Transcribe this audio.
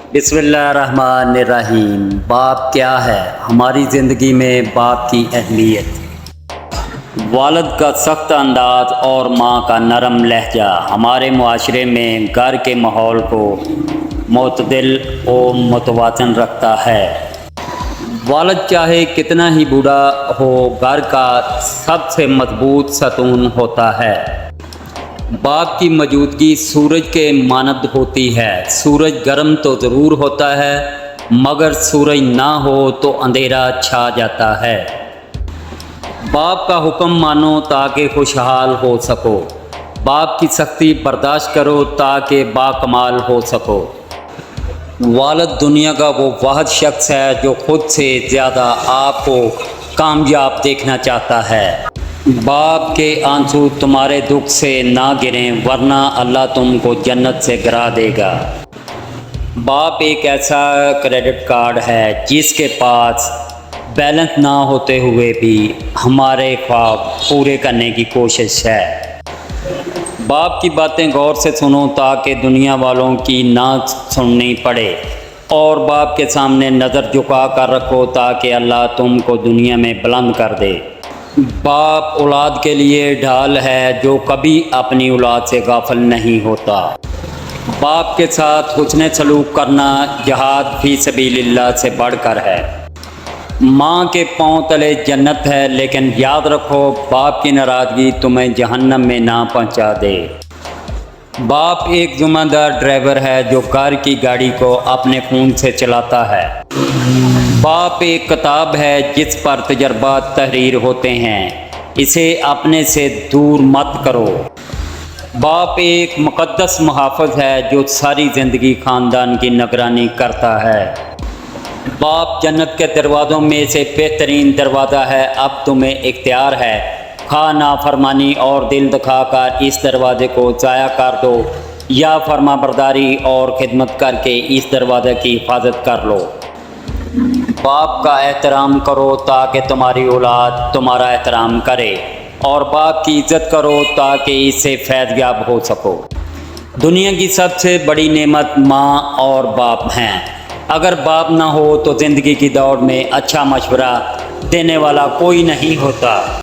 बिस्मिल्लाहिर्रहमानिर्रहीम। बाप क्या है? हमारी ज़िंदगी में बाप की अहमियत। वालिद का सख्त अंदाज और माँ का नरम लहजा हमारे मुआशरे में घर के माहौल को मुतदिल और मुतवाज़न रखता है। वालिद चाहे कितना ही बूढ़ा हो, घर का सबसे मजबूत सतून होता है। बाप की मौजूदगी सूरज के मानद होती है। सूरज गर्म तो ज़रूर होता है, मगर सूरज ना हो तो अंधेरा छा जाता है। बाप का हुक्म मानो ताकि खुशहाल हो सको। बाप की सख्ती बर्दाश्त करो ताकि बाकमाल हो सको। वालिद दुनिया का वो वाहिद शख्स है जो खुद से ज़्यादा आपको कामयाब देखना चाहता है। बाप के आंसू तुम्हारे दुख से ना गिरें, वरना अल्लाह तुमको जन्नत से गिरा देगा। बाप एक ऐसा क्रेडिट कार्ड है जिसके पास बैलेंस ना होते हुए भी हमारे ख्वाब पूरे करने की कोशिश है। बाप की बातें गौर से सुनो ताकि दुनिया वालों की ना सुननी पड़े, और बाप के सामने नज़र झुका कर रखो ताकि अल्लाह तुमको दुनिया में बुलंद कर दे। बाप औलाद के लिए ढाल है जो कभी अपनी औलाद से गाफिल नहीं होता। बाप के साथ हुस्न सलूक करना जहाद फी सबीलिल्लाह से बढ़कर है। माँ के पाँव तले जन्नत है, लेकिन याद रखो बाप की नाराज़गी तुम्हें जहन्नम में ना पहुँचा दे। बाप एक ज़िम्मेदार ड्राइवर है जो कार की गाड़ी को अपने खून से चलाता है। बाप एक किताब है जिस पर तजर्बात तहरीर होते हैं, इसे अपने से दूर मत करो। बाप एक मुक़द्दस मुहाफ़िज़ है जो सारी ज़िंदगी ख़ानदान की निगरानी करता है। बाप जन्नत के दरवाज़ों में से बेहतरीन दरवाज़ा है। अब तुम्हें इख्तियार है, खा नाफरमानी और दिल दिखाकर इस दरवाज़े को ज़ाया कर दो, या फरमाबरदारी और खिदमत करके इस दरवाज़े की हिफाजत कर लो। बाप का एहतराम करो ताकि तुम्हारी औलाद तुम्हारा एहतराम करे, और बाप की इज़्ज़त करो ताकि इससे फैज़याब हो सको। दुनिया की सबसे बड़ी नेमत माँ और बाप हैं। अगर बाप ना हो तो ज़िंदगी की दौड़ में अच्छा मशवरा देने वाला कोई नहीं होता।